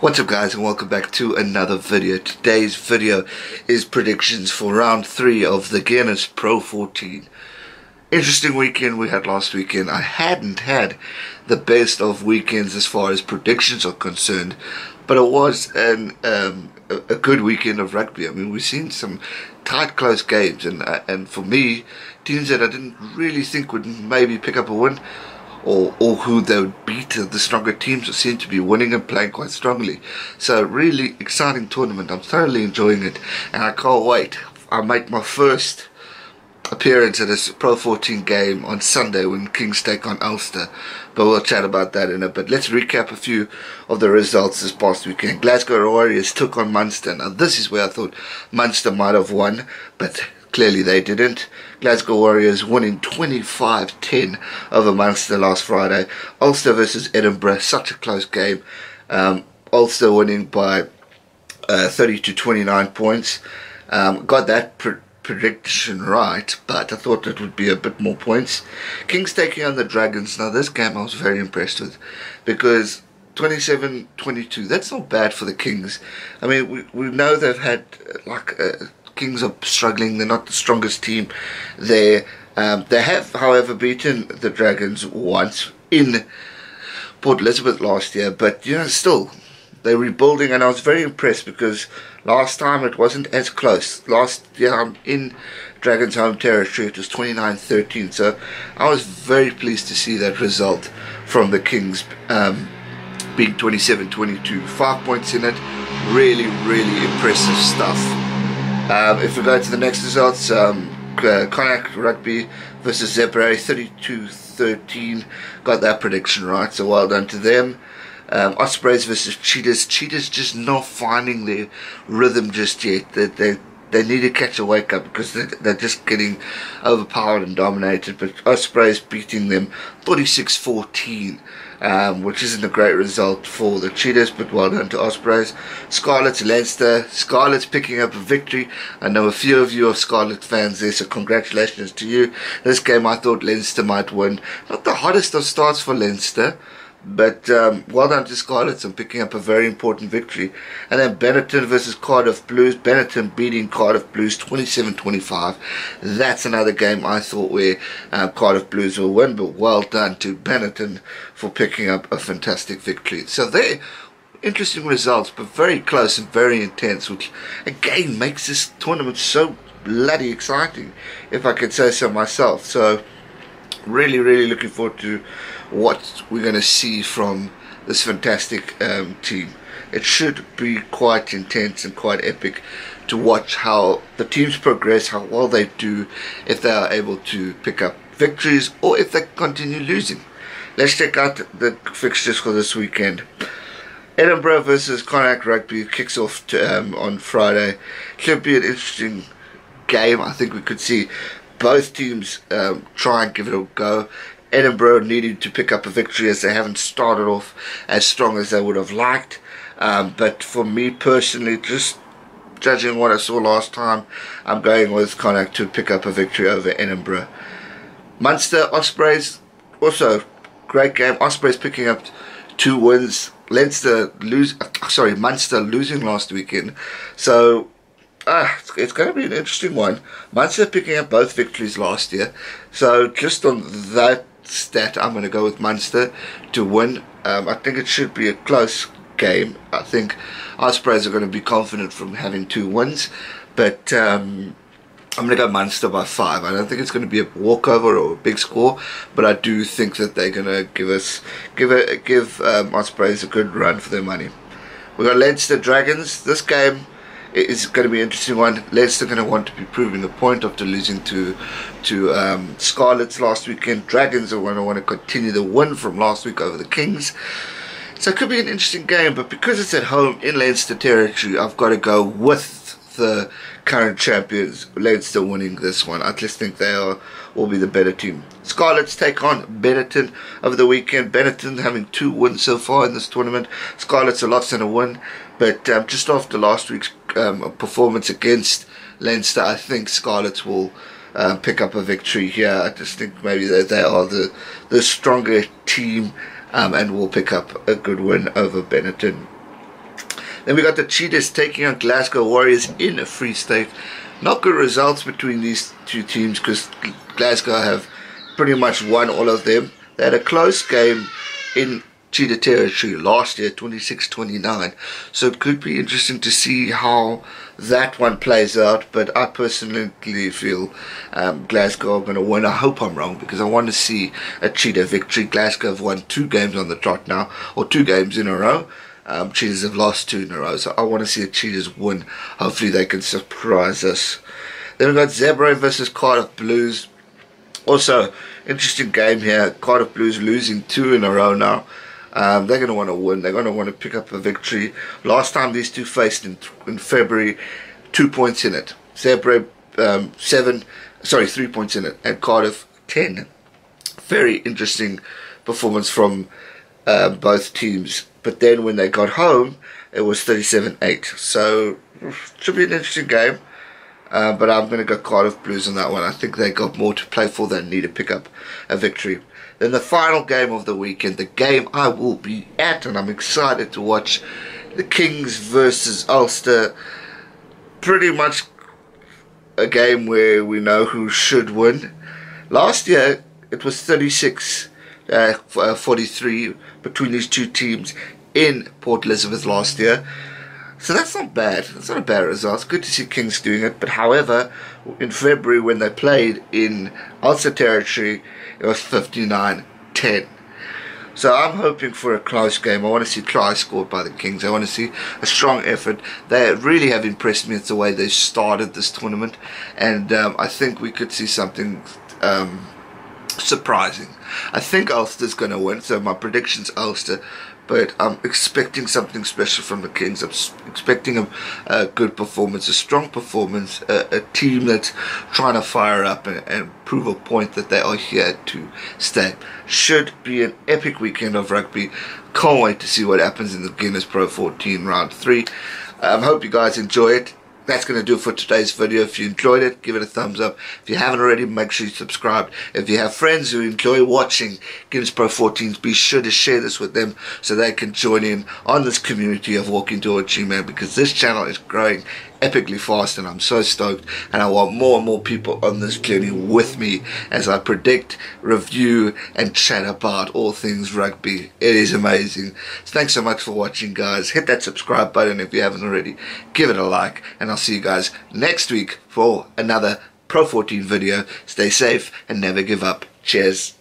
What's up guys, and welcome back to another video. Today's video is predictions for round 3 of the Guinness PRO14. Interesting weekend we had last weekend. I hadn't had the best of weekends as far as predictions are concerned, but it was a good weekend of rugby. I mean, we've seen some tight, close games, and for me, teams that I didn't really think would maybe pick up a win, or who they would beat, the stronger teams seem to be winning and playing quite strongly. So really exciting tournament. I'm thoroughly enjoying it, and I can't wait. I make my first appearance at this PRO14 game on Sunday when Kings take on Ulster, but we'll chat about that in a bit. Let's recap a few of the results this past weekend. Glasgow Warriors took on Munster. Now this is where I thought Munster might have won, but clearly they didn't. Glasgow Warriors winning 25-10 over Munster last Friday. Ulster versus Edinburgh, such a close game. Ulster winning by 30-29 points. Got that prediction right, but I thought it would be a bit more points. Kings taking on the Dragons. Now this game I was very impressed with, because 27-22, that's not bad for the Kings. I mean, we know they've had Kings are struggling. They're not the strongest team there. They have, however, beaten the Dragons once in Port Elizabeth last year, but still they're rebuilding, and I was very impressed because last time it wasn't as close. Last year in Dragons' home territory it was 29-13, so I was very pleased to see that result from the Kings being 27-22. 5 points in it. Really impressive stuff. If we go to the next results, Celtic Rugby versus Zebra, 32-13, got that prediction right, so well done to them. Ospreys versus Cheetahs. Cheetahs just not finding their rhythm just yet. They need to catch a wake up, because they're just getting overpowered and dominated. But Ospreys beating them 46-14, which isn't a great result for the Cheetahs, but well done to Ospreys. Scarlets, Leinster. Scarlets picking up a victory. I know a few of you are Scarlet fans there, so congratulations to you. This game I thought Leinster might win. Not the hottest of starts for Leinster, but well done to Scarlets on picking up a very important victory. And then Benetton versus Cardiff Blues. Benetton beating Cardiff Blues 27-25. That's another game I thought where Cardiff Blues will win, but well done to Benetton for picking up a fantastic victory. So they're interesting results, but very close and very intense, which again makes this tournament so bloody exciting, if I could say so myself. So really looking forward to what we're going to see from this fantastic team. It should be quite intense and quite epic to watch how the teams progress, how well they do, if they are able to pick up victories or if they continue losing. Let's check out the fixtures for this weekend. Edinburgh versus Celtic Rugby kicks off on Friday. Should be an interesting game. I think we could see both teams try and give it a go. Edinburgh needed to pick up a victory, as they haven't started off as strong as they would have liked. But for me personally, just judging what I saw last time, I'm going with Connacht to pick up a victory over Edinburgh. Munster, Ospreys, also great game. Ospreys picking up 2 wins. Munster losing last weekend. So it's going to be an interesting one. Munster picking up both victories last year. So just on that stat, I'm going to go with Munster to win. I think it should be a close game. I think Ospreys are going to be confident from having 2 wins. But I'm going to go Munster by 5. I don't think it's going to be a walkover or a big score, but I do think that they're going to give Ospreys a good run for their money. We've got Leinster Dragons. This game is going to be an interesting one. Leinster going to want to be proving a point after losing to Scarlets last weekend. Dragons are going to want to continue the win from last week over the Kings. So it could be an interesting game, but because it's at home in Leinster territory, I've got to go with the current champions, Leinster, winning this one. I just think they will be the better team. Scarlets take on Benetton over the weekend. Benetton having 2 wins so far in this tournament. Scarlets a loss and a win, but just after last week's performance against Leinster, I think Scarlets will pick up a victory here. I just think maybe they are the stronger team, and will pick up a good win over Benetton. Then we got the Cheetahs taking on Glasgow Warriors in a Free State. Not good results between these two teams because Glasgow have pretty much won all of them. They had a close game in Cheetah territory last year, 26-29. So it could be interesting to see how that one plays out. But I personally feel Glasgow are going to win. I hope I'm wrong because I want to see a Cheetah victory. Glasgow have won 2 games on the trot now, or 2 games in a row. Cheetahs have lost 2 in a row, so I want to see the Cheetahs win. Hopefully they can surprise us. Then we've got Zebra versus Cardiff Blues. Also, interesting game here. Cardiff Blues losing 2 in a row now. They're going to want to win. They're going to want to pick up a victory. Last time these two faced in February, 2 points in it. Zebra 3 points in it, and Cardiff 10. Very interesting performance from both teams. But then when they got home, it was 37-8. So should be an interesting game. But I'm going to go Cardiff Blues on that one. I think they got more to play for than need to pick up a victory. Then the final game of the weekend, the game I will be at, and I'm excited to watch, the Kings versus Ulster. Pretty much a game where we know who should win. Last year, it was 36-43 between these two teams in Port Elizabeth last year. So that's not bad. That's not a bad result. It's good to see Kings doing it. But however, in February when they played in Ulster territory, it was 59-10. So I'm hoping for a close game. I want to see tries scored by the Kings. I want to see a strong effort. They really have impressed me. It's the way they started this tournament. And I think we could see something surprising. I think Ulster's going to win. So my prediction's Ulster. But I'm expecting something special from the Kings. I'm expecting a good performance, a strong performance, a team that's trying to fire up and prove a point that they are here to stay. Should be an epic weekend of rugby. Can't wait to see what happens in the Guinness PRO14 round 3. Hope you guys enjoy it. That's going to do it for today's video. If you enjoyed it, give it a thumbs up. If you haven't already, make sure you subscribe. If you have friends who enjoy watching Guinness PRO14s, be sure to share this with them so they can join in on this community of walking towards G-Man, because this channel is growing epically fast and I'm so stoked, and I want more and more people on this journey with me as I predict, review and chat about all things rugby. It is amazing. So thanks so much for watching, guys. Hit that subscribe button if you haven't already. Give it a like, and I'll see you guys next week for another Pro 14 video. Stay safe and never give up. Cheers.